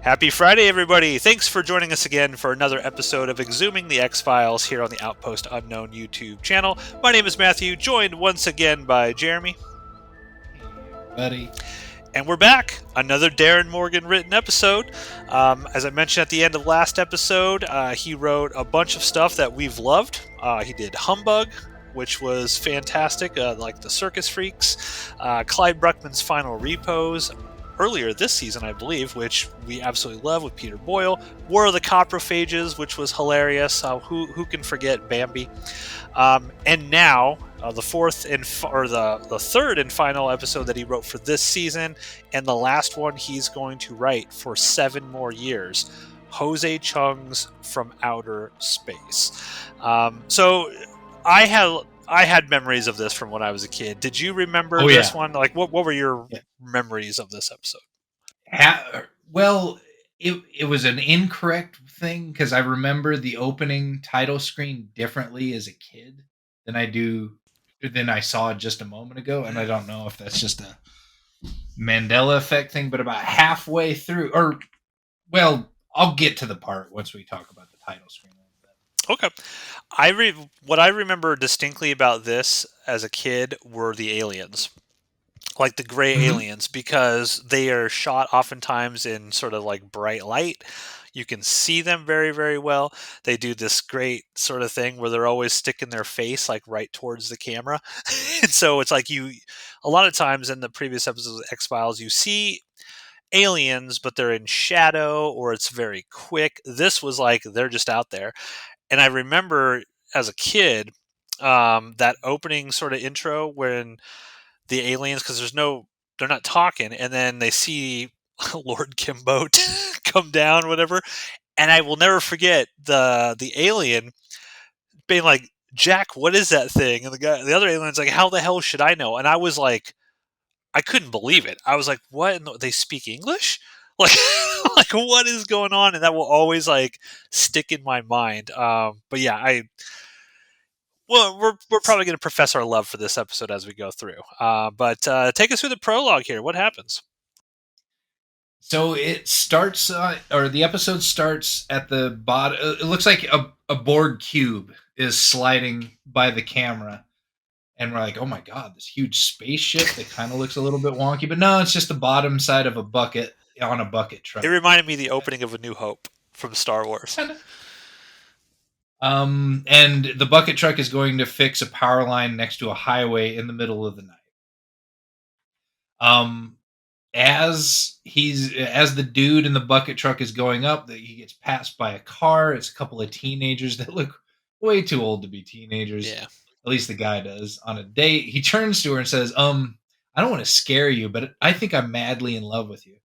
Happy Friday, everybody! Thanks for joining us again for another episode of eXhuming the X-Files here on the Outpost Unknown YouTube channel. My name is Matthew, joined once again by Jeremy. Hey, everybody. And we're back. Another Darren Morgan written episode. As I mentioned at the end of last episode, he wrote a bunch of stuff that we've loved. He did Humbug, which was fantastic, like the Circus Freaks. Clyde Bruckman's Final Repose, earlier this season, I believe, which we absolutely love with Peter Boyle. War of the Coprophages, which was hilarious. Who can forget Bambi? And now the third and final episode that he wrote for this season, and the last one he's going to write for 7 more years. Jose Chung's From Outer Space. So I had memories of this from when I was a kid. Did you remember this one? Like, what were your memories of this episode? Well, it was an incorrect thing because I remember the opening title screen differently as a kid than I saw just a moment ago, and I don't know if that's just a Mandela effect thing, but about halfway through, I'll get to the part once we talk about the title screen. Okay. What I remember distinctly about this as a kid were the aliens. Like the gray aliens, because they are shot oftentimes in sort of like bright light. You can see them very, very well. They do this great sort of thing where they're always sticking their face like right towards the camera. And so it's like a lot of times in the previous episodes of X-Files, you see aliens, but they're in shadow or it's very quick. This was like they're just out there. And I remember as a kid, that opening sort of intro when the aliens, because they're not talking, and then they see Lord Kimbo come down, whatever. And I will never forget the alien being like, "Jack, what is that thing?" And the other alien's like, "How the hell should I know?" And I was like, I couldn't believe it. I was like, "What? They speak English?" Like, like what is going on? And that will always like stick in my mind. But yeah, we're probably going to profess our love for this episode as we go through. But take us through the prologue here. What happens? So it starts, or the episode starts at the bottom. It looks like a Borg cube is sliding by the camera. And we're like, oh my God, this huge spaceship that kind of looks a little bit wonky. But no, it's just the bottom side of a bucket on a bucket truck. It reminded me of the opening of A New Hope from Star Wars. And the bucket truck is going to fix a power line next to a highway in the middle of the night. As the dude in the bucket truck is going up, he gets passed by a car. It's a couple of teenagers that look way too old to be teenagers. Yeah. At least the guy does. On a date, he turns to her and says, I don't want to scare you, but I think I'm madly in love with you.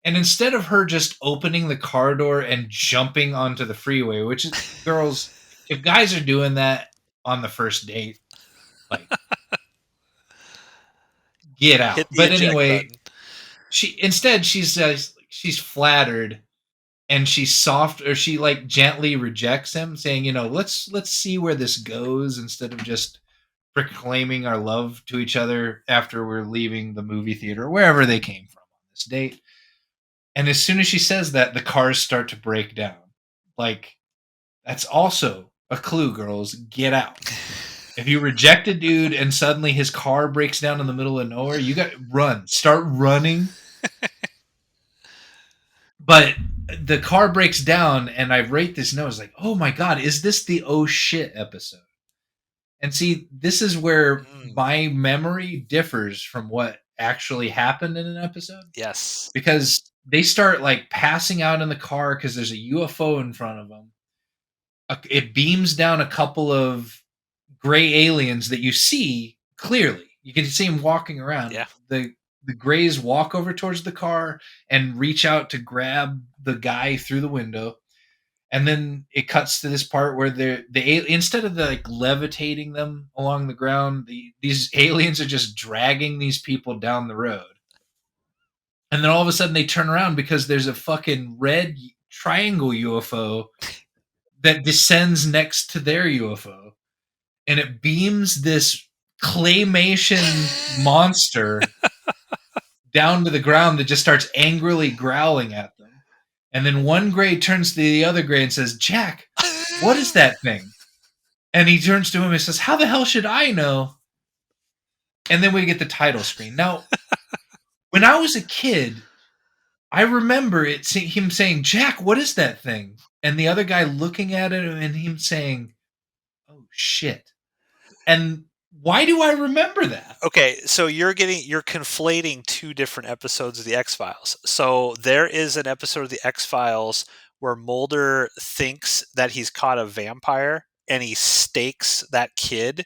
And instead of her just opening the car door and jumping onto the freeway, which is, girls, if guys are doing that on the first date, like, get out. But anyway, she's flattered and she's soft, or she like gently rejects him, saying, let's see where this goes, instead of just proclaiming our love to each other after we're leaving the movie theater or wherever they came from on this date. And as soon as she says that, the cars start to break down. Like, that's also a clue, girls. Get out. If you reject a dude and suddenly his car breaks down in the middle of nowhere, you got to run. Start running. But the car breaks down, and I rate this note. It's like, oh my God, is this the oh shit episode? And see, this is where my memory differs from what actually happened in an episode. Yes. Because they start like passing out in the car because there's a UFO in front of them. It beams down a couple of gray aliens that you see clearly. You can see them walking around. Yeah. The grays walk over towards the car and reach out to grab the guy through the window. And then it cuts to this part where instead of like levitating them along the ground, these aliens are just dragging these people down the road. And then all of a sudden they turn around because there's a fucking red triangle UFO that descends next to their UFO. And it beams this claymation monster down to the ground that just starts angrily growling at them. And then one gray turns to the other gray and says, Jack, what is that thing? And he turns to him and says, how the hell should I know? And then we get the title screen. Now, when I was a kid, I remember him saying, Jack, what is that thing? And the other guy looking at it and him saying, oh shit. And why do I remember that? Okay, so you're conflating two different episodes of the X-Files. So there is an episode of the X-Files where Mulder thinks that he's caught a vampire and he stakes that kid,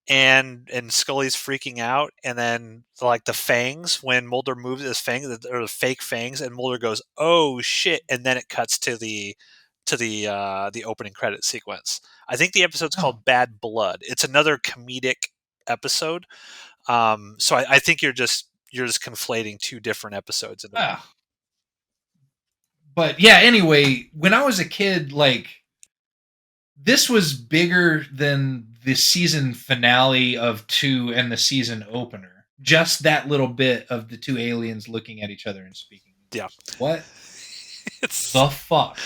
and Scully's freaking out, and then like the fangs, when Mulder moves his fangs, or the fake fangs, and Mulder goes, "Oh shit!" and then it cuts to the opening credit sequence. I think the episode's Oh, called Bad Blood. It's another comedic episode. So I think you're just conflating two different episodes into one. ah. But yeah, anyway, when I was a kid, like, this was bigger than the season finale of 2 and the season opener. Just that little bit of the two aliens looking at each other and speaking Yeah, English. What it's. the fuck?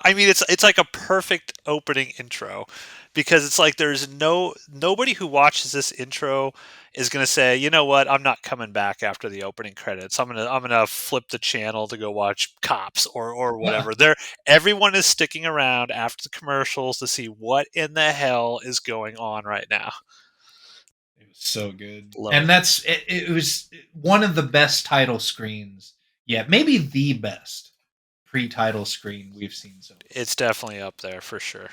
I mean, it's like a perfect opening intro, because it's like there's nobody who watches this intro is gonna say, you know what, I'm not coming back after the opening credits. I'm gonna flip the channel to go watch Cops or Uh-uh. whatever. Everyone is sticking around after the commercials to see what in the hell is going on right now. It was so good. Love And it. it was one of the best title screens. Yeah, maybe the best pre-title screen we've seen so far. It's definitely up there for sure.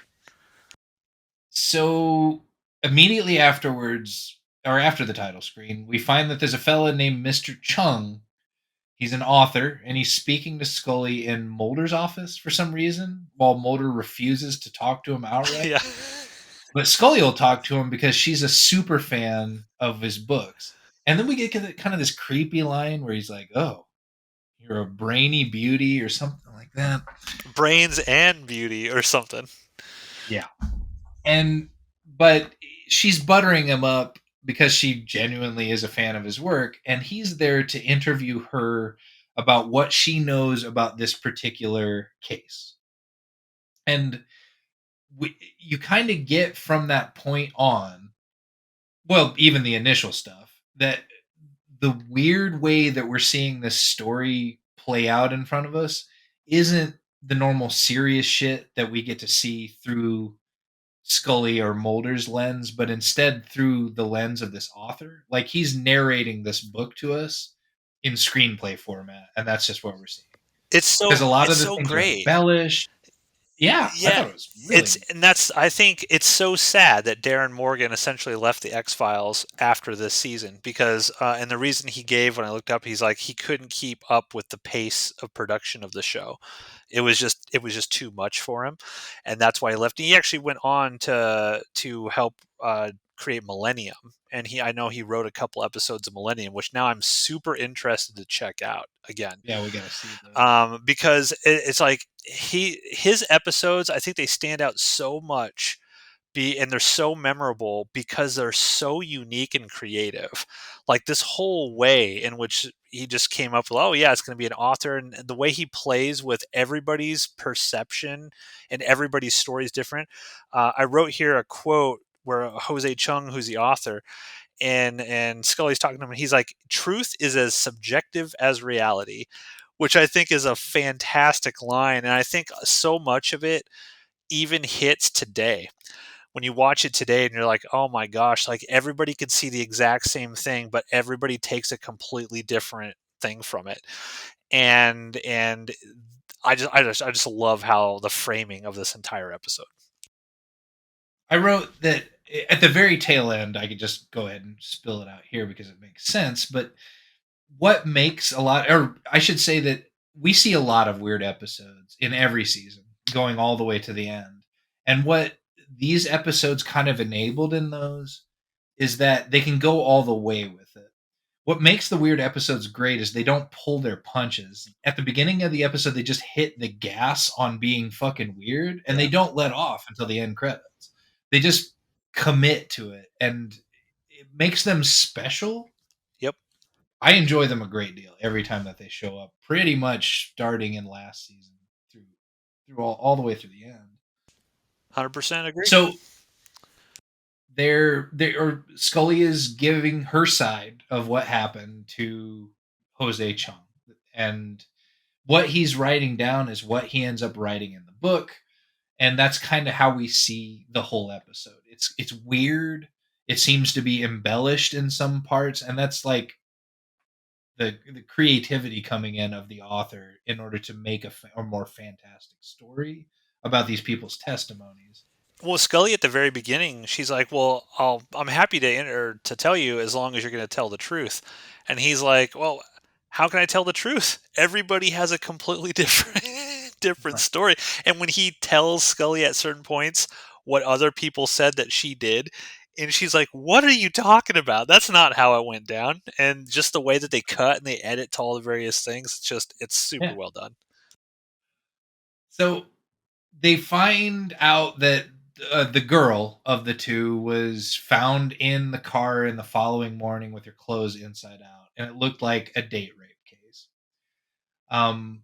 So immediately afterwards, or after the title screen, we find that there's a fella named Mr. Chung. He's an author, and he's speaking to Scully in Mulder's office for some reason, while Mulder refuses to talk to him outright. Yeah. But Scully will talk to him because she's a super fan of his books. And then we get kind of this creepy line where he's like, "Oh, you're a brainy beauty," or something like that. Brains and beauty or something. Yeah. And but she's buttering him up because she genuinely is a fan of his work, and he's there to interview her about what she knows about this particular case. And you kind of get from that point on, well, even the initial stuff, that the weird way that we're seeing this story play out in front of us isn't the normal serious shit that we get to see through Scully or Mulder's lens, but instead through the lens of this author. Like, he's narrating this book to us in screenplay format, and that's just what we're seeing. It's Because so a lot it's of the so things are great. embellished. Yeah, I Yeah, thought it was really neat. I think it's so sad that Darren Morgan essentially left the X Files after this season, because and the reason he gave when I looked up, he's like he couldn't keep up with the pace of production of the show. It was just too much for him, and that's why he left. He actually went on to help create Millennium, and I know he wrote a couple episodes of Millennium, which now I'm super interested to check out again, Yeah, we got to see those. because it's like his episodes. I think they stand out so much, and they're so memorable because they're so unique and creative. Like this whole way in which he just came up with, oh yeah, it's going to be an author, and the way he plays with everybody's perception and everybody's story is different. I wrote here a quote where Jose Chung, who's the author, and Scully's talking to him, and he's like, "Truth is as subjective as reality," which I think is a fantastic line, and I think so much of it even hits today. When you watch it today, and you're like, "Oh my gosh!" Like everybody can see the exact same thing, but everybody takes a completely different thing from it, and I just love how the framing of this entire episode. I wrote that at the very tail end, I could just go ahead and spill it out here because it makes sense. But what makes a lot, or I should say that we see a lot of weird episodes in every season going all the way to the end. And what these episodes kind of enabled in those is that they can go all the way with it. What makes the weird episodes great is they don't pull their punches. At the beginning of the episode, they just hit the gas on being fucking weird, and they Yeah. don't let off until the end credits. They just commit to it, and it makes them special. Yep. I enjoy them a great deal every time that they show up. Pretty much starting in last season through all the way through the end. 100% agree. So or Scully is giving her side of what happened to Jose Chung, and what he's writing down is what he ends up writing in the book, and that's kind of how we see the whole episode. It's weird. It seems to be embellished in some parts, and that's like the creativity coming in of the author in order to make a more fantastic story about these people's testimonies. Well, Scully at the very beginning, she's like, "Well, I'm happy to enter to tell you as long as you're going to tell the truth." And he's like, "Well, how can I tell the truth? Everybody has a completely different different Right. story." And when he tells Scully at certain points what other people said that she did, and she's like, "What are you talking about? That's not how it went down." And just the way that they cut and they edit to all the various things, it's super Yeah. well done. So they find out that the girl of the two was found in the car in the following morning with her clothes inside out, and it looked like a date rape case. Um,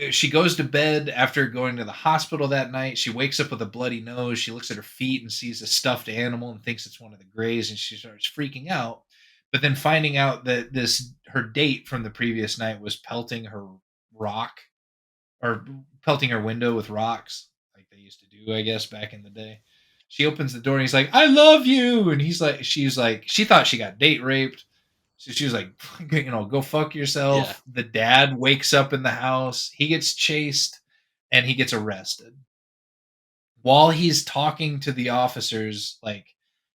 she goes to bed after going to the hospital that night. She wakes up with a bloody nose. She looks at her feet and sees a stuffed animal and thinks it's one of the Greys, and she starts freaking out. But then finding out that this her date from the previous night was pelting her rock or pelting her window with rocks like they used to do, I guess, back in the day. She opens the door and he's like, "I love you," and she's like, she thought she got date raped. So she was like, go fuck Yeah. yourself. The dad wakes up in the house. He gets chased and he gets arrested. While he's talking to the officers, like,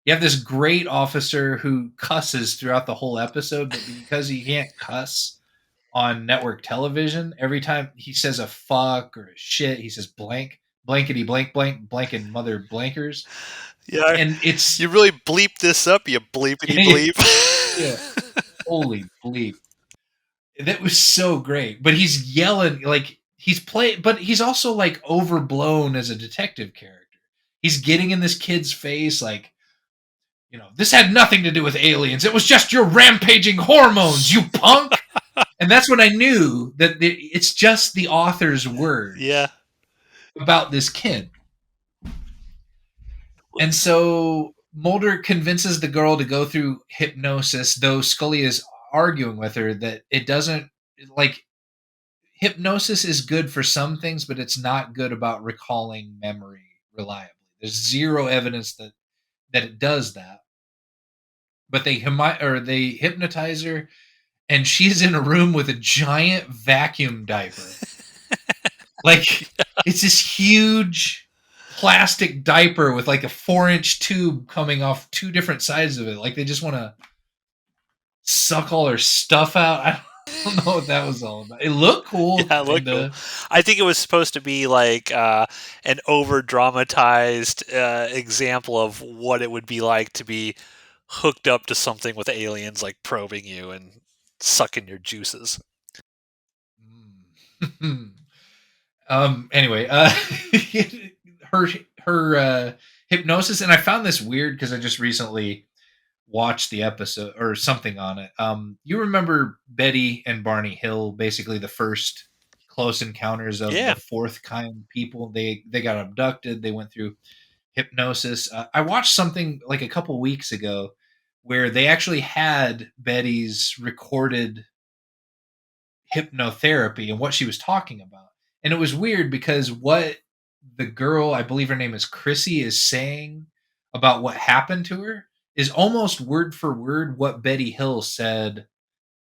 you have this great officer who cusses throughout the whole episode, but because he can't cuss on network television, every time he says a fuck or a shit, he says blank, blankety blank blank blank and mother blankers. Yeah. And You it's really bleep this up, you bleepity yeah, bleep. yeah, holy bleep. That was so great. But he's yelling like he's playing, but he's also like overblown as a detective character. He's getting in this kid's face like, this had nothing to do with aliens. It was just your rampaging hormones, you punk. And that's when I knew that it's just the author's Yeah. words about this kid. And so Mulder convinces the girl to go through hypnosis, though Scully is arguing with her that it doesn't, like, hypnosis is good for some things, but it's not good about recalling memory reliably. There's zero evidence that it does that. But they hypnotize her, and she's in a room with a giant vacuum diaper. Like, it's this huge plastic diaper with like a 4-inch tube coming off two different sides of it. Like they just want to suck all her stuff out. I don't know what that was all about. It looked cool, Yeah, it looked kind cool. of. I think it was supposed to be like an over dramatized example of what it would be like to be hooked up to something with aliens, like probing you and sucking your juices. Anyway, her hypnosis, and I found this weird because I just recently watched the episode or something on it. You remember Betty and Barney Hill, basically the first close encounters of Yeah. the fourth kind people. They got abducted. They went through hypnosis. I watched something like a couple weeks ago where they actually had Betty's recorded hypnotherapy and what she was talking about. And it was weird because what the girl, I believe her name is Chrissy, is saying about what happened to her is almost word for word what Betty Hill said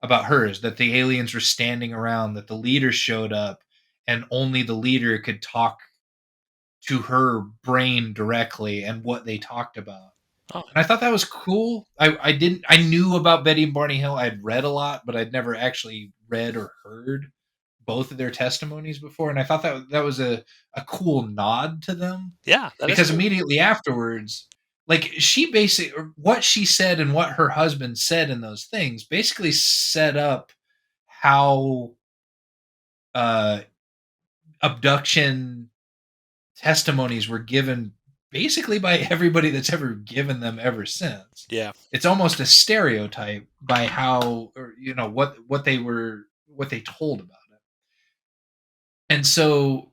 about hers, that the aliens were standing around, that the leader showed up, and only the leader could talk to her brain directly and what they talked about. Oh, And I thought that was cool. I knew about Betty and Barney Hill. I'd read a lot, but I'd never actually read or heard both of their testimonies before. And I thought that was a cool nod to them yeah, that is because cool. immediately afterwards, like she basically what she said and what her husband said in those things basically set up how uh abduction testimonies were given basically by everybody that's ever given them ever since. Yeah. It's almost a stereotype by how, or what they told about it. And so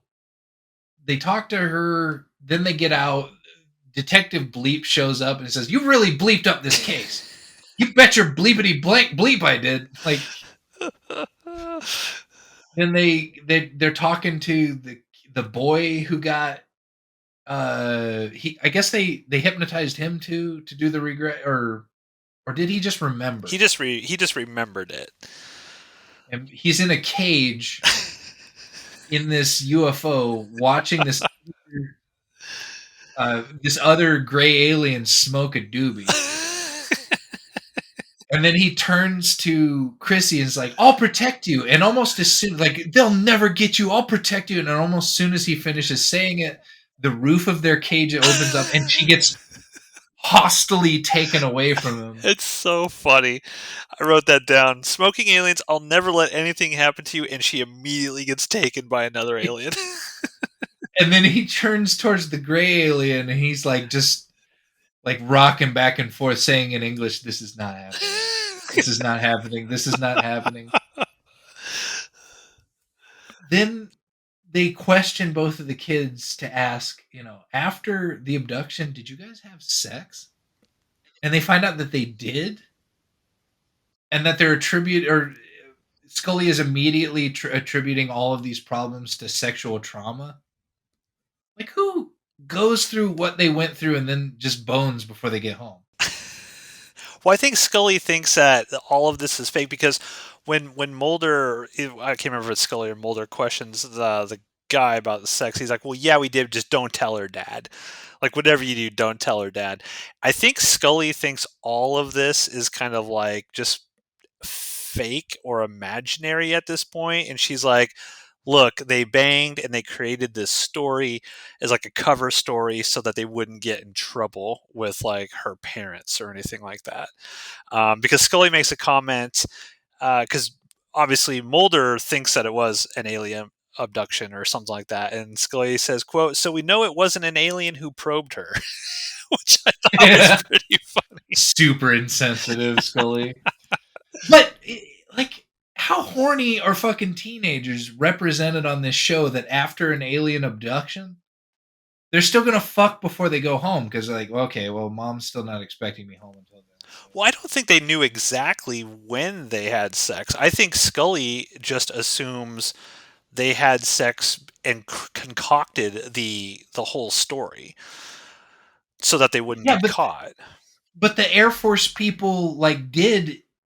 they talk to her, then they get out. Detective Bleep shows up and says, "You really bleeped up this case. You bet your bleepity blank bleep I did." Like, then they're talking to the boy who got he I guess they hypnotized him to do the regret, or did he just remember it? He just remembered it. And he's in a cage in this UFO watching this other gray alien smoke a doobie. And then he turns to Chrissy and is like, "I'll protect you." And almost as soon, like, "They'll never get you. I'll protect you." And almost as soon as he finishes saying it, the roof of their cage opens up and she gets hostily taken away from him. It's so funny. I wrote that down. Smoking aliens, I'll never let anything happen to you, and she immediately gets taken by another alien. And then he turns towards the gray alien and he's like, just like rocking back and forth, saying in English, "This is not happening. This is not happening. This is not happening." Then they question both of the kids to ask, after the abduction, did you guys have sex? And they find out that they did, and that they're Scully is immediately attributing all of these problems to sexual trauma. Like, who goes through what they went through and then just bones before they get home? Well, I think Scully thinks that all of this is fake because when Mulder, I can't remember if it's Scully or Mulder, questions the guy about the sex, he's like, "Well, yeah, we did. Just don't tell her dad. Like, whatever you do, don't tell her dad." I think Scully thinks all of this is kind of like just fake or imaginary at this point, and she's like, "Look, they banged and they created this story as like a cover story so that they wouldn't get in trouble with like her parents or anything like that." Because Scully makes a comment, because obviously Mulder thinks that it was an alien abduction or something like that, and Scully says, "Quote: So we know it wasn't an alien who probed her," which I thought was Yeah. pretty funny. Super insensitive, Scully. But like, how horny are fucking teenagers represented on this show that after an alien abduction, they're still gonna fuck before they go home because, like, okay, well, mom's still not expecting me home until then. So. Well, I don't think they knew exactly when they had sex. I think Scully just assumes they had sex and concocted the whole story so that they wouldn't Yeah, get caught. but the Air Force people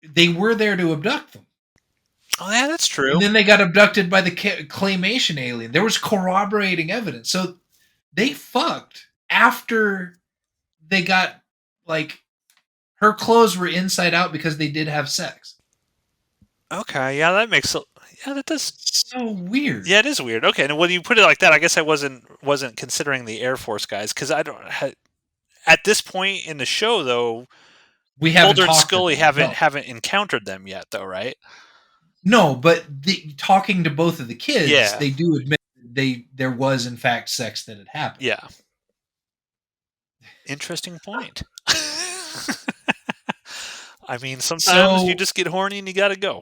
they were there to abduct them, Oh, yeah, that's and true. then they got abducted by the claymation alien. There was corroborating evidence, so they fucked after they got, like, her clothes were inside out because they did have sex. Okay, yeah, that makes yeah, that does. So weird. Yeah, it is weird. Okay, and when you put it like that, I guess I wasn't considering the Air Force guys because I don't. At this point in the show, though, We haven't Mulder and talked to Scully them. haven't encountered them yet, though, right? No, but talking to both of the kids, Yeah, they do admit there was in fact sex that had happened. yeah. Interesting point. I mean, sometimes you So just get horny and you gotta go.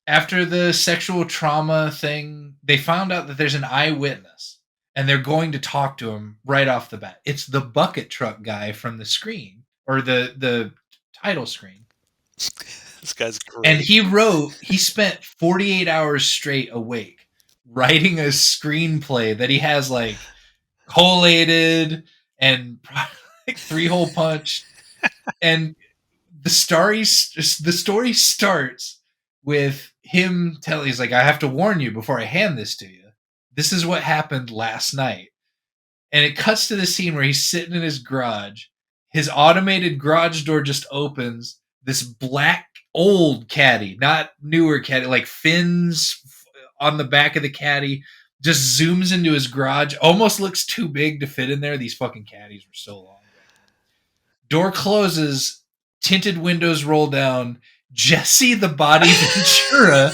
after the sexual trauma thing, they found out that there's an eyewitness, and they're going to talk to him right off the bat. It's the bucket truck guy from the screen, or the title screen. This guy's And great. he spent 48 hours straight awake writing a screenplay that he has, like, collated and like 3-hole punch. And the story starts with him telling, he's like, "I have to warn you before I hand this to you. This is what happened last night." And it cuts to the scene where he's sitting in his garage. His automated garage door just opens. This black old caddy, not newer caddy, like fins on the back of the caddy, just zooms into his garage. Almost looks too big to fit in there. These fucking caddies were so long back then. Door closes, tinted windows roll down. Jesse the Body Ventura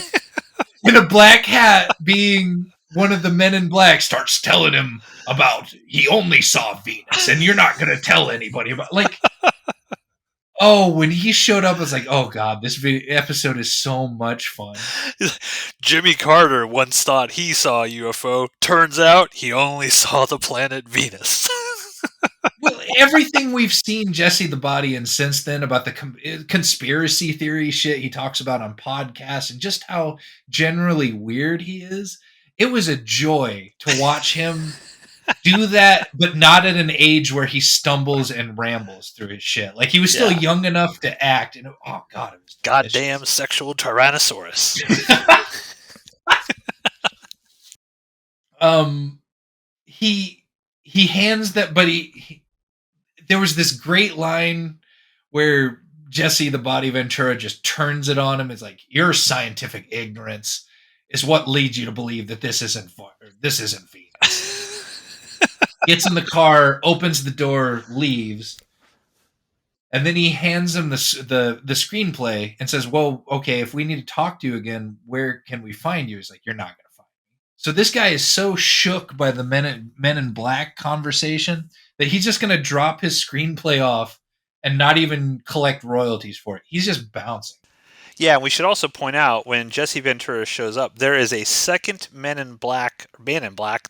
in a black hat being one of the men in black starts telling him about he only saw Venus, and you're not going to tell anybody about like. Oh, when he showed up, I was like, "Oh God, this episode is so much fun." Jimmy Carter once thought he saw a UFO. Turns out he only saw the planet Venus. Well, everything we've seen Jesse the Body in since then about the conspiracy theory shit he talks about on podcasts and just how generally weird he is, it was a joy to watch him do that, but not at an age where he stumbles and rambles through his shit. Like he was still Yeah. young enough to act, and oh God, it was Goddamn delicious. sexual Tyrannosaurus. um, he he hands that, but there was this great line where Jesse the Body Ventura just turns it on him. It's like your scientific ignorance is what leads you to believe that this isn't Venus. Gets in the car, opens the door, leaves, and then he hands him the screenplay and says, "Well, okay, if we need to talk to you again, where can we find you?" He's like, "You're not going to find me." So this guy is so shook by the Men in Black conversation that he's just going to drop his screenplay off and not even collect royalties for it. He's just bouncing. Yeah, and we should also point out when Jesse Ventura shows up, there is a second Man in Black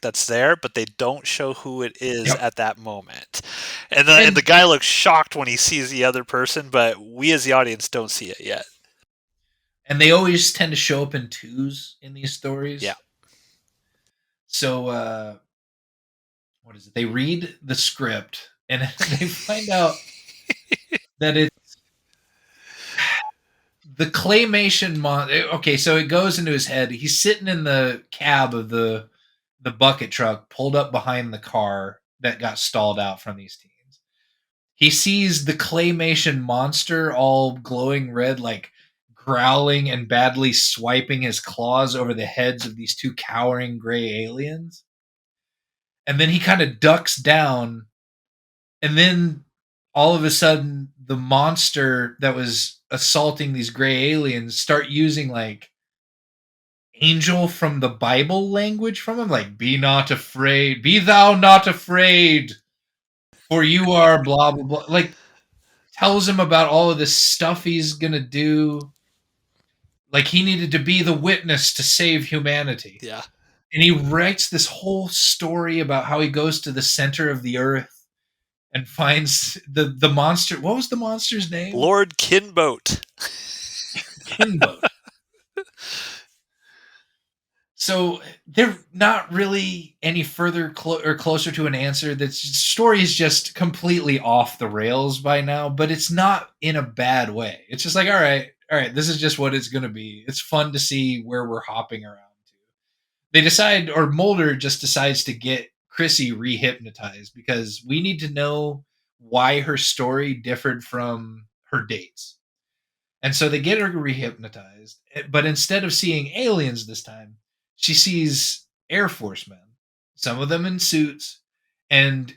that's there, but they don't show who it is Yep. at that moment. And the And guy looks shocked when he sees the other person, but we as the audience don't see it yet. they always tend to show up in twos in these Yeah. stories. So what is it? They read the script and they find out that it's the claymation okay, so it goes into his head. He's sitting in the cab of the bucket truck pulled up behind the car that got stalled out from these teens. He sees the claymation monster all glowing red, like growling and badly swiping his claws over the heads of these two cowering gray aliens. And then he kind of ducks down, and then all of a sudden the monster that was assaulting these gray aliens start using like angel from the Bible language from him, like "Be not afraid, be thou not afraid, for you are blah blah blah." Like tells him about all of this stuff he's gonna do. Like he needed to be the witness to save humanity, Yeah. and he writes this whole story about how he goes to the center of the earth and finds the monster. What was the monster's name? Lord Kinboat. Kinboat. So they're not really any further or closer to an answer. The story is just completely off the rails by now, but it's not in a bad way. It's just like, all right, this is just what it's going to be. It's fun to see where we're hopping around to. They decide, or Mulder just decides to get Chrissy rehypnotized because we need to know why her story differed from her dates. And so they get her rehypnotized, but instead of seeing aliens this time, she sees Air Force men, some of them in suits, and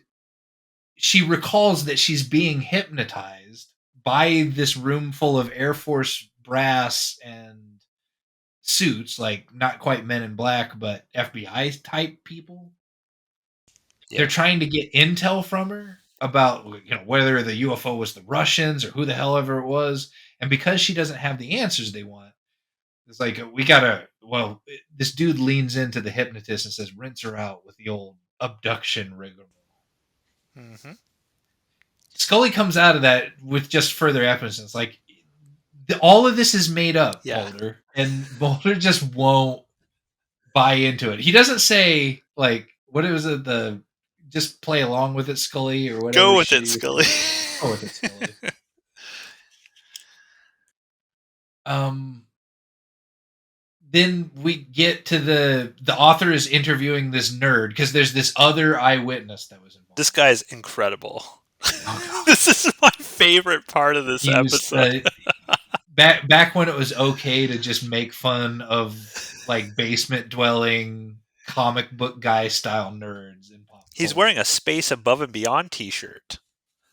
she recalls that she's being hypnotized by this room full of Air Force brass and suits, like not quite Men in Black, but FBI type people. Yeah. They're trying to get intel from her about whether the UFO was the Russians or who the hell ever it was, and because she doesn't have the answers they want, it's like we gotta. Well, this dude leans into the hypnotist and says, "Rinse her out with the old abduction rigmarole." Mm-hmm. Scully comes out of that with just further evidence. It's like all of this is made up, Yeah. Mulder, and Mulder just won't buy into it. He doesn't say like, "What was it? The just play along with it, Scully," or whatever Go with shit it, he was Scully. saying. Go with it, Scully. Um, then we get to the author is interviewing this nerd because there's this other eyewitness that was involved. This guy's incredible. Oh god, This is my favorite part of this he was episode. back when it was okay to just make fun of like basement dwelling comic book guy style nerds in pop He's culture. wearing a Space Above and Beyond t-shirt.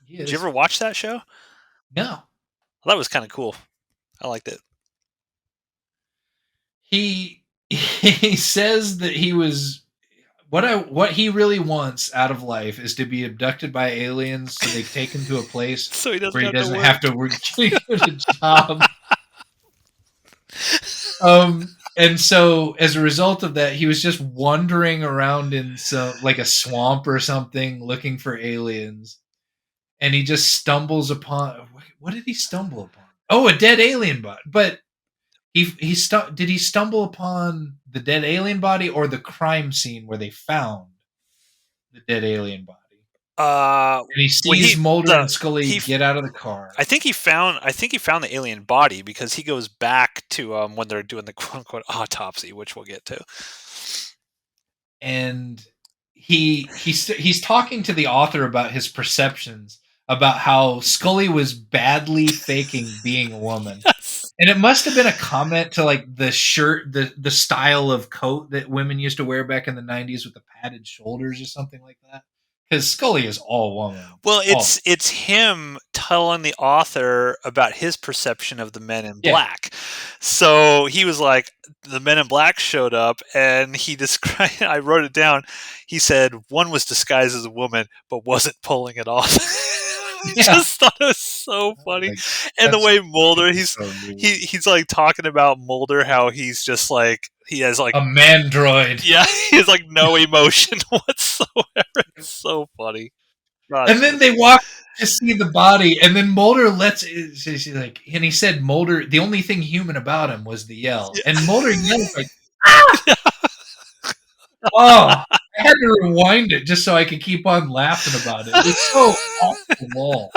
He Did you is. ever watch that show? No, That was kind of cool. I liked it. he he says that he was what he really wants out of life is to be abducted by aliens so they take him to a place So he where doesn't he have to doesn't have work. to work get a job. And so as a result of that, he was just wandering around in some like a swamp or something looking for aliens. And he just stumbles upon what did he stumble upon? Oh, a dead alien body. But did he stumble upon the dead alien body or the crime scene where they found the dead alien body? Uh, And he when sees he Mulder and the Scully he get out of the car. I think he found the alien body because he goes back to when they're doing the quote unquote autopsy, which we'll get to. And he's talking to the author about his perceptions about how Scully was badly faking being a woman. Yes. And it must have been a comment to like the shirt, the style of coat that women used to wear back in the 90s with the padded shoulders or something like that. Because Scully is all woman. Well, All it's him telling the author about his perception of the Men in yeah. Black. So he was like, the Men in Black showed up, and he described. I wrote it down. He said one was disguised as a woman, but wasn't pulling it off. I Yeah. just thought it was so funny, Like and the that's way Mulder, so new. he's like talking about Mulder, how he's just like he has like A mandroid. yeah, he has like no emotion whatsoever. It's so funny. And Gosh, then they walk to see the body, and then Mulder she's like, and he said Mulder, the only thing human about him was the yell. And Mulder yells like, yeah. oh, I had to rewind it just so I could keep on laughing about it. It was so off the wall.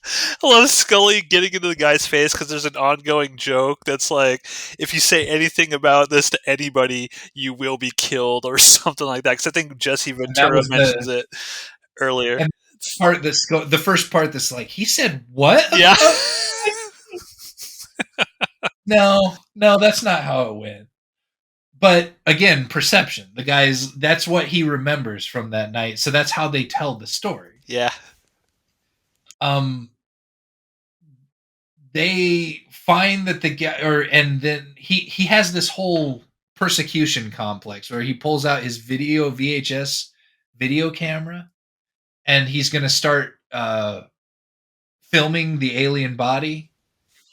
I love Scully getting into the guy's face because there's an ongoing joke that's like, if you say anything about this to anybody, you will be killed or something like that. Because I think Jesse And that Ventura was mentions it earlier. and the first part that's like, he said what? Yeah. No, that's not how it went. But again, perception. The guy's that's what he remembers from that night. So that's how they tell the story. Yeah. Um they find that the guy and then he has this whole persecution complex where he pulls out his video VHS video camera and he's going to start filming the alien body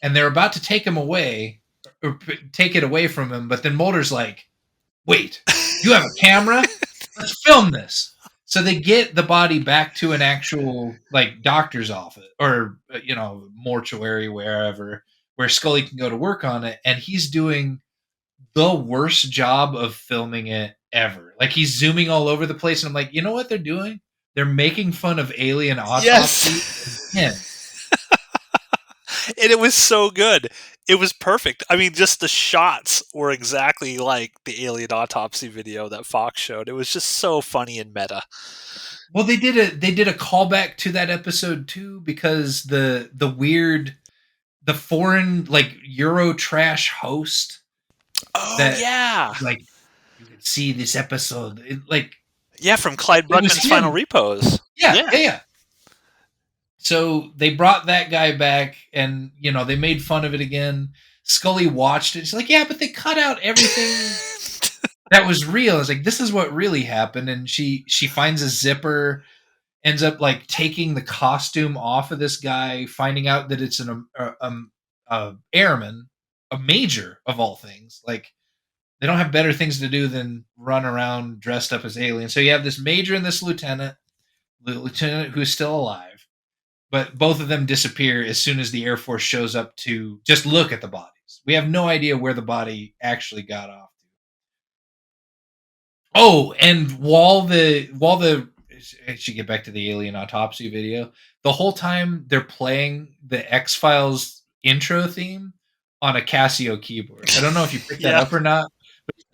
and they're about to take him away or take it away from him, but then Mulder's like, wait, you have a camera? Let's film this. So they get the body back to an actual like doctor's office or mortuary wherever where Scully can go to work on it, and he's doing the worst job of filming it ever. Like he's zooming all over the place, and I'm like, you know what they're doing? They're making fun of Alien Autopsy Yes. again. And it was so good. It was perfect. I mean, just the shots were exactly like the alien autopsy video that Fox showed. It was just so funny and meta. Well, they did a callback to that episode too because the foreign like Euro trash host Oh that yeah, like you could see this episode like yeah, from Clyde it was Bruckman's Final him. Repos. Yeah, Yeah. yeah, yeah. So they brought that guy back, and they made fun of it again. Scully watched it. She's like, "Yeah, but they cut out everything that was real." I was like, "This is what really happened." And she finds a zipper, ends up like taking the costume off of this guy, finding out that it's a airman, a major of all things. Like they don't have better things to do than run around dressed up as aliens. So you have this major and this lieutenant, the lieutenant who's still alive, but both of them disappear as soon as the Air Force shows up to just look at the bodies. We have no idea where the body actually got off to. Oh, and while the I should get back to the alien autopsy video. The whole time they're playing the X Files intro theme on a Casio keyboard. I don't know if you picked that Yeah. up or not.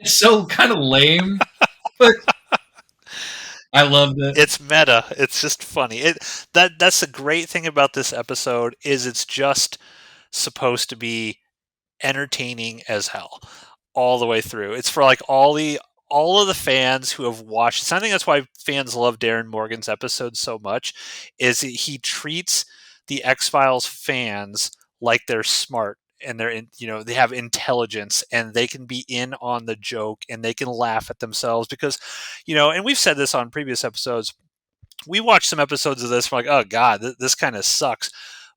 It's so kind of lame, but I loved it. It's meta. It's just funny. That's the great thing about this episode is it's just supposed to be entertaining as hell all the way through. It's for like all of the fans who have watched. I think that's why fans love Darren Morgan's episodes so much. Is he treats the X Files fans like they're smart and they're in, they have intelligence, and they can be in on the joke, and they can laugh at themselves because, and we've said this on previous episodes. We watched some episodes of this. We're like, oh god, this kind of sucks,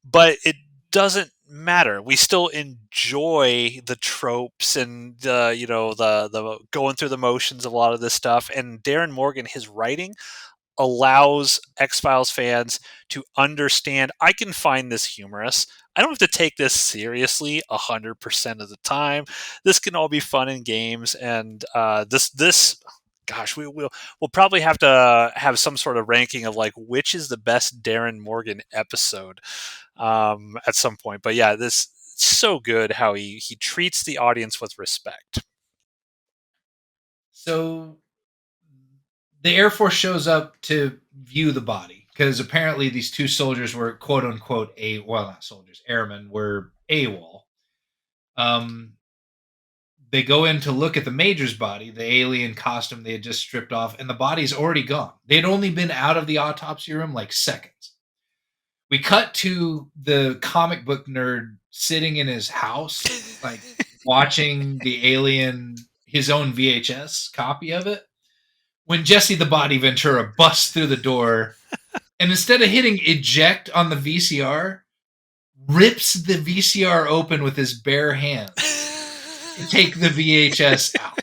but it doesn't matter. We still enjoy the tropes and the the going through the motions of a lot of this stuff. And Darren Morgan, his writing allows X Files fans to understand I can find this humorous. I don't have to take this seriously 100% of the time. This can all be fun and games, and this gosh, we'll probably have to have some sort of ranking of like which is the best Darren Morgan episode at some point. But yeah, this so good how he treats the audience with respect. So the Air Force shows up to view the body because apparently these two soldiers were quote unquote not soldiers, airmen were AWOL. Um, they go in to look at the major's body, the alien costume they had just stripped off, and the body's already gone. They had only been out of the autopsy room like seconds. We cut to the comic book nerd sitting in his house, like watching the alien, his own VHS copy of it, when Jesse the Body Ventura busts through the door and instead of hitting eject on the VCR, rips the VCR open with his bare hands to take the VHS out.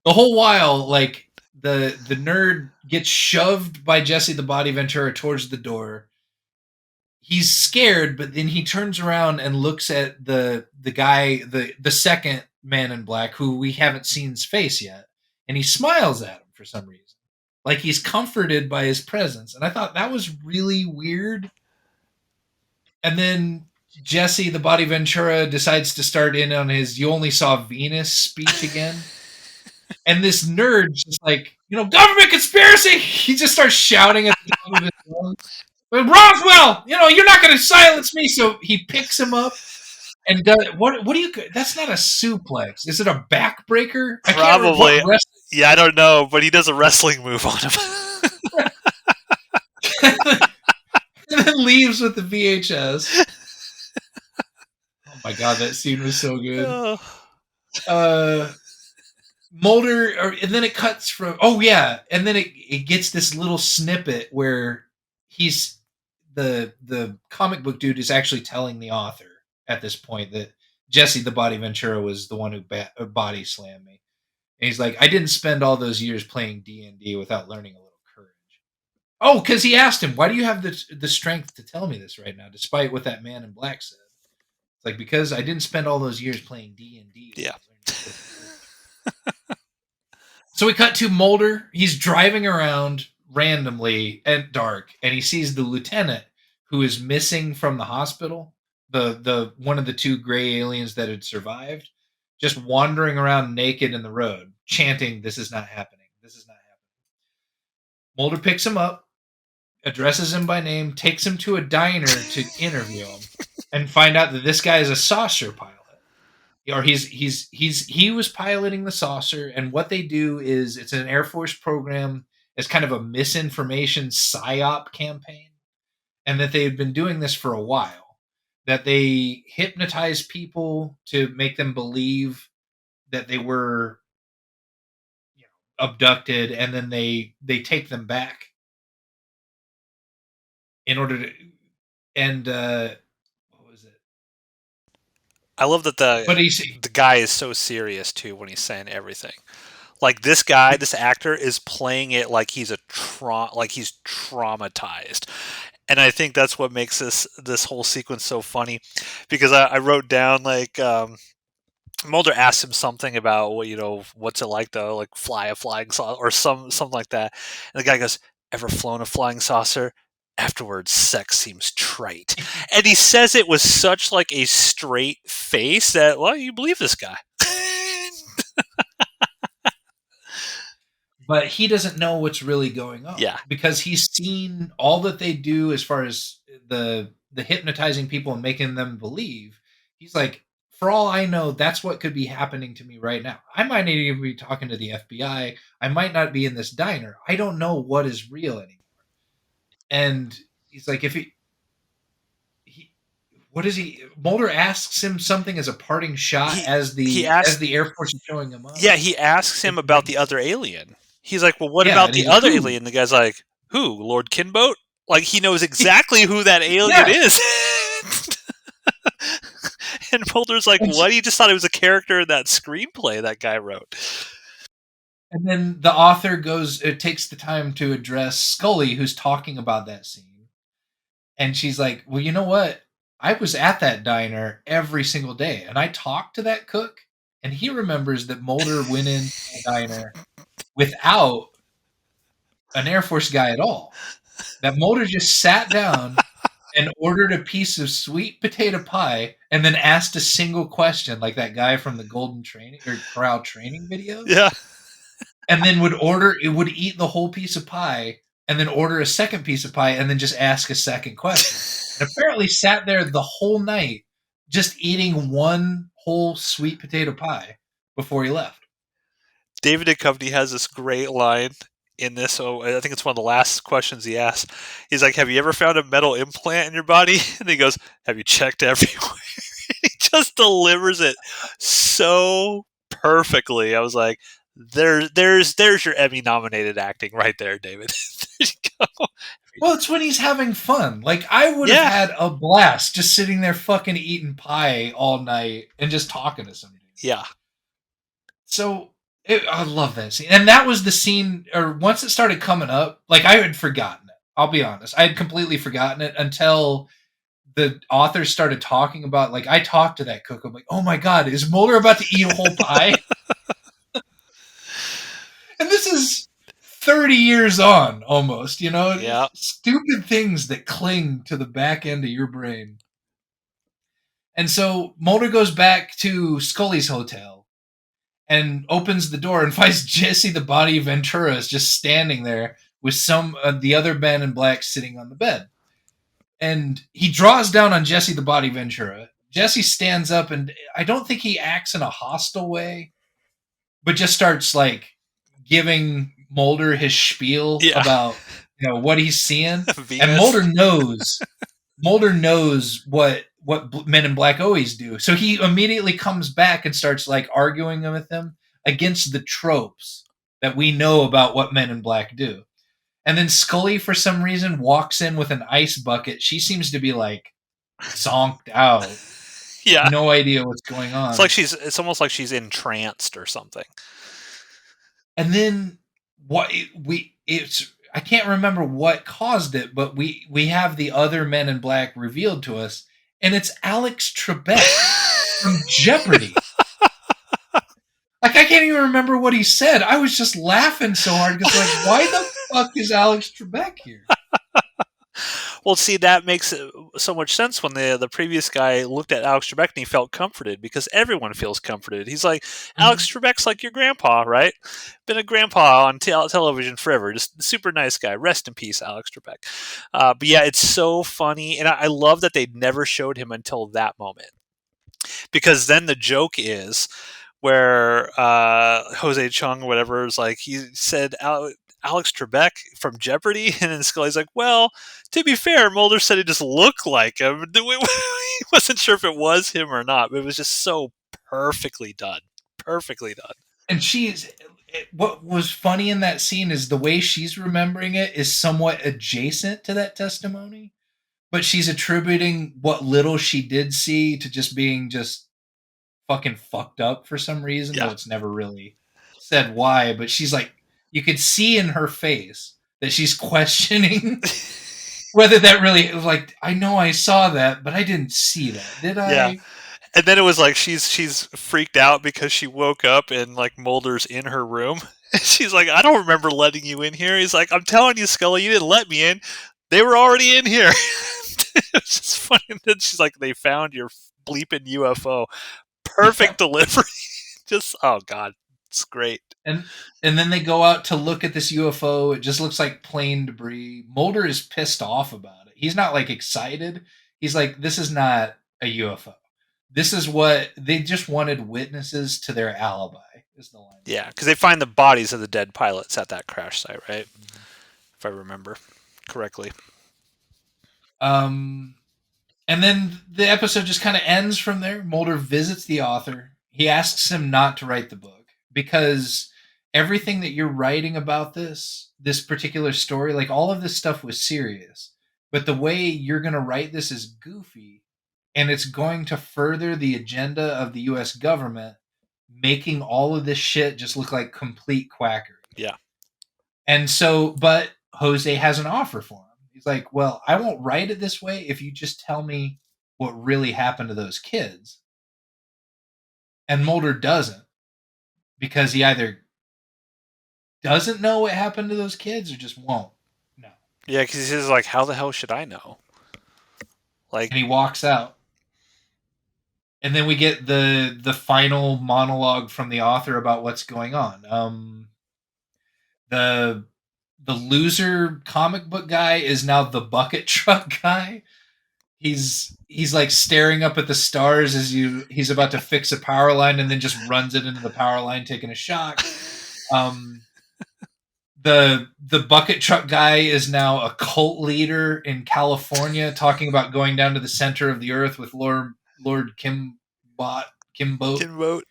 The whole while, like the nerd gets shoved by Jesse the Body Ventura towards the door. He's scared, but then he turns around and looks at the guy, the second man in black, who we haven't seen his face yet, and he smiles at him for some reason. Like he's comforted by his presence. And I thought that was really weird. And then Jesse, the Body Ventura, decides to start in on his "You Only Saw Venus" speech again. And this nerd just like, government conspiracy! He just starts shouting at the top of his lungs. Roswell, you're not going to silence me. So he picks him up and does what do you? That's not a suplex. Is it a backbreaker? I can't remember what Probably. wrestling. Yeah, I don't know, but he does a wrestling move on him. And then leaves with the VHS. Oh my god, that scene was so good. Oh. Uh, Mulder, and then it cuts from. Oh yeah, and then it gets this little snippet where he's the comic book dude is actually telling the author at this point that Jesse the Body Ventura was the one who body slammed me. And he's like, I didn't spend all those years playing D&D without learning a little courage. Oh, because he asked him, why do you have the strength to tell me this right now, despite what that man in black said? It's like, because I didn't spend all those years playing D&D. Yeah. So we cut to Mulder. He's driving around randomly at dark, and he sees the lieutenant who is missing from the hospital, the one of the two gray aliens that had survived, just wandering around naked in the road, chanting, "This is not happening. This is not happening." Mulder picks him up, addresses him by name, takes him to a diner to interview him, and find out that this guy is a saucer pilot. Or he was piloting the saucer, and what they do is it's an Air Force program. It's kind of a misinformation psyop campaign, and that they had been doing this for a while. That they hypnotize people to make them believe that they were, abducted, and then they take them back in order to. And what was it? I love that But the guy is so serious too when he's saying everything. Like this guy, this actor is playing it like he's like he's traumatized, and I think that's what makes this whole sequence so funny, because I wrote down like Mulder asks him something about what's it like to like fly a flying saucer or something like that, and the guy goes, "Ever flown a flying saucer? Afterwards, sex seems trite," and he says it with such like a straight face that you believe this guy. but he doesn't know what's really going on, Yeah, because he's seen all that they do as far as the hypnotizing people and making them believe. He's like, for all I know, that's what could be happening to me right now. I might not even be talking to the FBI. I might not be in this diner. I don't know what is real anymore. And he's like, if he what is he? Mulder asks him something as a parting shot He as he as asked, the Air Force is showing him up. yeah, he asks him It's like, about the other alien. He's like, "Well, what yeah, about and the he's like, other who? alien?" The guy's like, "Who? Lord Kinboat?" Like he knows exactly who that alien Yeah. is. And Mulder's like, And, "What?" He just thought it was a character in that screenplay that guy wrote. and then the author goes, it takes the time to address Scully, who's talking about that scene. And she's like, well, you know what? I was at that diner every single day, and I talked to that cook, and he remembers that Mulder went into the diner without an Air Force guy at all. That Mulder just sat down and ordered a piece of sweet potato pie and then asked a single question like that guy from the Golden Training or Corral training videos, Yeah. and then would eat the whole piece of pie and then order a second piece of pie and then just ask a second question. And apparently sat there the whole night just eating one whole sweet potato pie before he left. David Duchovny has this great line in this. So I think it's one of the last questions he asks. He's like, "Have you ever found a metal implant in your body?" And he goes, "Have you checked everywhere?" He just delivers it so perfectly. I was like, there's your Emmy nominated acting right there, David. There you go. Well, it's when he's having fun. Like I would have Yeah, had a blast just sitting there fucking eating pie all night and just talking to some dude. yeah. So I love that scene, and that was the scene. Or once it started coming up, like I had forgotten it. I'll be honest, I had completely forgotten it until the authors started talking about. Like I talked to that cook. I'm like, oh my god, is Mulder about to eat a whole pie? And this is 30 years on, almost. You know, Yeah. stupid things that cling to the back end of your brain. And so Mulder goes back to Scully's hotel and opens the door and finds Jesse the body Ventura is just standing there with some of the other men in black sitting on the bed. And he draws down on Jesse the body Ventura. Jesse stands up and I don't think he acts in a hostile way, but just starts like giving Mulder his spiel Yeah. about what he's seeing. And Venus. Mulder knows what Men in Black always do. So he immediately comes back and starts like arguing with them against the tropes that we know about what Men in Black do. And then Scully, for some reason, walks in with an ice bucket. She seems to be like zonked out, Yeah. no idea what's going It's like on. it's almost like she's entranced or something. And then what we it's I can't remember what caused it, but we have the other Men in Black revealed to us, and it's Alex Trebek from Jeopardy. Like I can't even remember what he said. I was just laughing so hard because like, why the fuck is Alex Trebek here? Well, see, that makes so much sense when the previous guy looked at Alex Trebek and he felt comforted because everyone feels comforted. He's like, Alex Mhm. Trebek's like your grandpa, right? Been a grandpa on television forever. Just super nice guy. Rest in peace, Alex Trebek. But yeah, it's so funny. And I love that they never showed him until that moment. Because then the joke is where Jose Chung, whatever, is like, he said, Alex Trebek from Jeopardy, and then Scully's like, "Well, to be fair, Mulder said he just looked like him. He wasn't sure if it was him or not, but it was just so perfectly done, perfectly done." And what was funny in that scene is the way she's remembering it is somewhat adjacent to that testimony, but she's attributing what little she did see to just being just fucking fucked up for some reason, Yeah, though it's never really said why. But she's like, you could see in her face that she's questioning whether that really like. I know I saw that, but I didn't see that. Did yeah. I? And then it was like she's freaked out because she woke up and like Mulder's in her room. And she's like, "I don't remember letting you in here." He's like, "I'm telling you, Scully, you didn't let me in. They were already in here." It's just funny that she's like, "They found your bleeping UFO." Perfect Yep. delivery. Just oh god, it's great. And and then they go out to look at this UFO. It just looks like plain debris. Mulder is pissed off about it. He's not like excited. He's like, this is not a UFO. This is what they just wanted witnesses to their alibi, is the line that Yeah, he because they find the bodies of the dead pilots at that crash site, right? gives. If I remember correctly. Um And then the episode just kind of ends from there. Mulder visits the author. He asks him not to write the book because everything that you're writing about this particular story, like all of this stuff was serious. But the way you're going to write this is goofy and it's going to further the agenda of the US government, making all of this shit just look like complete quackery. Yeah. And so, but Jose has an offer for him. He's like, well, I won't write it this way if you just tell me what really happened to those kids. And Mulder doesn't because he either doesn't know what happened to those kids or just won't. No. Yeah, because he's like, how the hell should I know? Like, And he walks out. And then we get the final monologue from the author about what's going on. The the loser comic book guy is now the bucket truck guy. He's like staring up at the stars as he's about to fix a power line and then just runs it into the power line, taking a shock. Um, the bucket truck guy is now a cult leader in California, talking about going down to the center of the earth with Lord Kimbot. vote.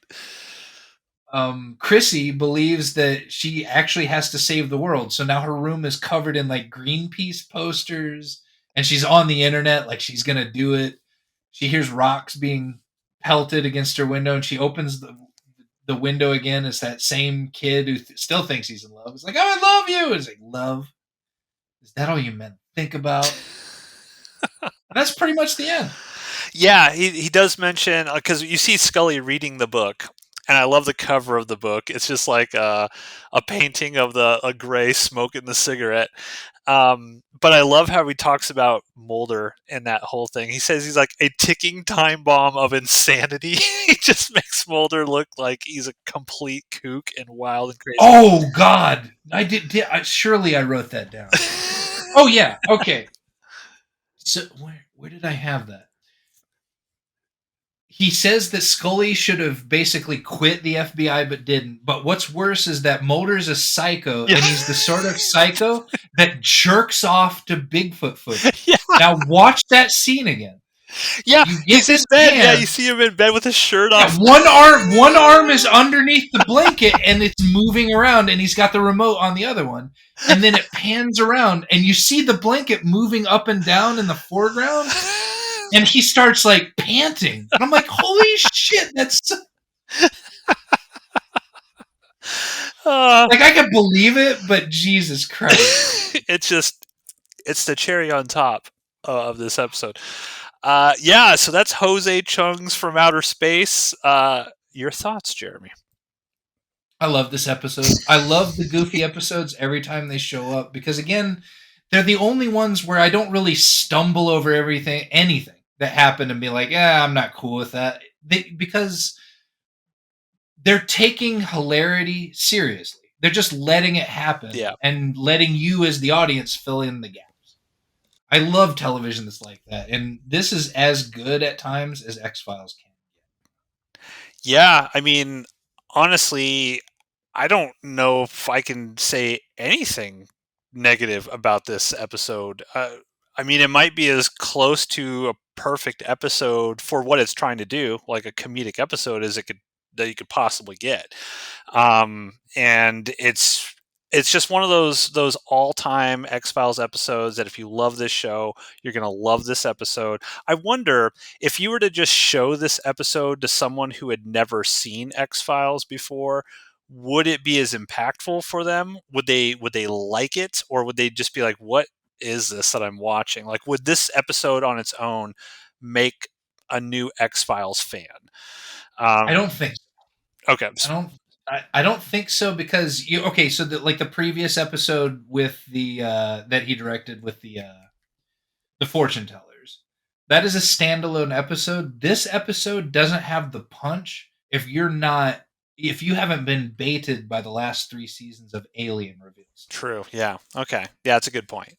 Chrissy believes that she actually has to save the world, so now her room is covered in like Greenpeace posters, and she's on the internet like she's gonna do it. She hears rocks being pelted against her window, and she opens the window again. It's that same kid who still thinks he's in love. It's like, oh, I love you. It's like, love? Is that all you meant to think about? And that's pretty much the end. Yeah, he does mention, because you see Scully reading the book, and I love the cover of the book. It's just like a painting of a gray smoking the cigarette. But I love how he talks about Mulder and that whole thing. He says he's like a ticking time bomb of insanity. He just makes Mulder look like he's a complete kook and wild and crazy. Oh God, I did surely I wrote that down. Oh yeah, okay. So where did I have that? He says that Scully should have basically quit the FBI but didn't. But what's worse is that Mulder's a psycho, Yeah. and he's the sort of psycho that jerks off to Bigfoot footage. Yeah. Now watch that scene again. Yeah, You he's get in this bed. Yeah, pan. you see him in bed with his shirt Yeah, off. one arm is underneath the blanket and it's moving around, and he's got the remote on the other one. And then it pans around, and you see the blanket moving up and down in the foreground. And he starts like panting, and I'm like, "Holy shit, that's so... like I could believe it, but Jesus Christ!" It's the cherry on top of this episode. Yeah, so that's Jose Chung's From Outer Space. Your thoughts, Jeremy? I love this episode. I love the goofy episodes every time they show up because again, they're the only ones where I don't really stumble over anything that happened and be like, "Yeah, I'm not cool with that." Because they're taking hilarity seriously. They're just letting it happen Yeah. and letting you as the audience fill in the gaps. I love television that's like that, and this is as good at times as X-Files can. Yeah, I mean, honestly, I don't know if I can say anything negative about this episode. I mean, it might be as close to a perfect episode for what it's trying to do, like a comedic episode, as it could that you could possibly get. And it's just one of those all time X Files episodes that if you love this show, you're gonna love this episode. I wonder if you were to just show this episode to someone who had never seen X Files before, would it be as impactful for them? Would they like it, or would they just be like, "What is this that I'm watching?" Like, would this episode on its own make a new X Files fan? I Um, don't think okay, I don't think so because so the previous episode with the that he directed with the fortune tellers, that is a standalone episode. This episode doesn't have the punch if you haven't been baited by the last 3 seasons of Alien reveals. true. Yeah. Okay. Yeah, that's a good point.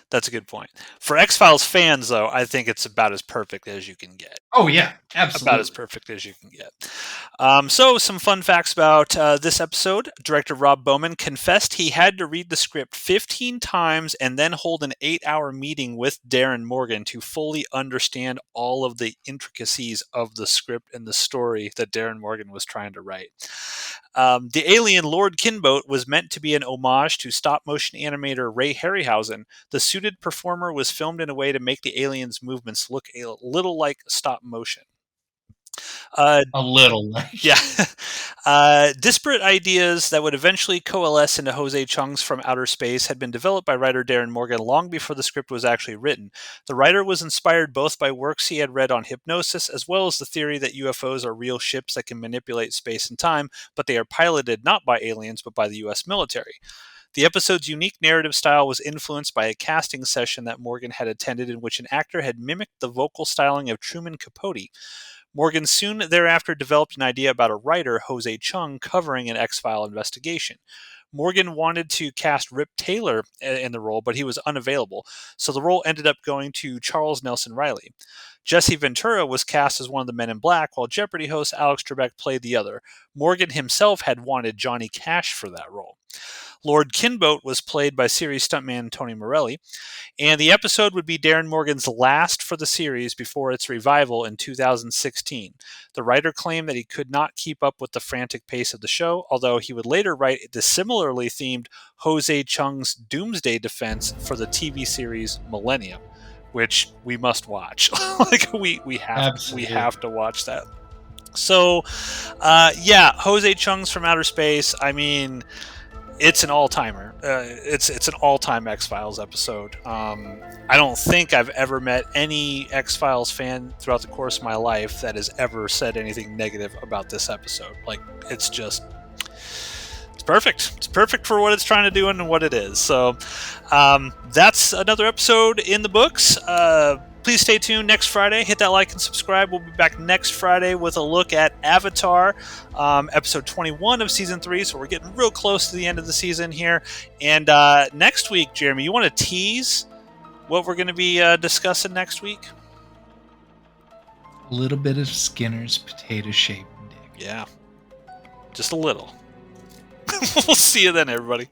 That's a good point. For X Files fans, though, I think it's about as perfect as you can get. Oh yeah, About as Absolutely. perfect as you can get. So, some fun facts about this episode. Director Rob Bowman confessed he had to read the script 15 times and then hold an 8-hour meeting with Darren Morgan to fully understand all of the intricacies of the script and the story that Darren Morgan was trying to write. The alien Lord Kinboat was meant to be an homage to stop motion animator Ray Harryhausen. The suited performer was filmed in a way to make the alien's movements look a little like stop motion. Uh, A little yeah. like. Disparate ideas that would eventually coalesce into Jose Chung's From Outer Space had been developed by writer Darren Morgan long before the script was actually written. The writer was inspired both by works he had read on hypnosis as well as the theory that UFOs are real ships that can manipulate space and time, but they are piloted not by aliens but by the US military. The episode's unique narrative style was influenced by a casting session that Morgan had attended in which an actor had mimicked the vocal styling of Truman Capote. Morgan soon thereafter developed an idea about a writer, Jose Chung, covering an X File investigation. Morgan wanted to cast Rip Taylor in the role, but he was unavailable, so the role ended up going to Charles Nelson Riley. Jesse Ventura was cast as one of the men in black, while Jeopardy host Alex Trebek played the other. Morgan himself had wanted Johnny Cash for that role. Lord Kinboat was played by series stuntman Tony Morelli, and the episode would be Darren Morgan's last for the series before its revival in 2016. The writer claimed that he could not keep up with the frantic pace of the show, although he would later write the similarly themed Jose Chung's Doomsday Defense for the TV series Millennium, which we must watch. Like we have Absolutely. to watch that. So, yeah, Jose Chung's From Outer Space. I mean, it's an all timer. It's an all time X Files episode. I don't think I've ever met any X Files fan throughout the course of my life that has ever said anything negative about this episode. Like, it's just it's perfect. It's perfect for what it's trying to do and what it is. So that's another episode in the books. Please stay tuned next Friday. Hit that like and subscribe. We'll be back next Friday with a look at Avatar, episode 21 of season 3. So we're getting real close to the end of the season here. And next week, Jeremy, you want to tease what we're going to be discussing next week? A little bit of Skinner's potato shaped dick. Yeah, just a little. We'll see you then, everybody.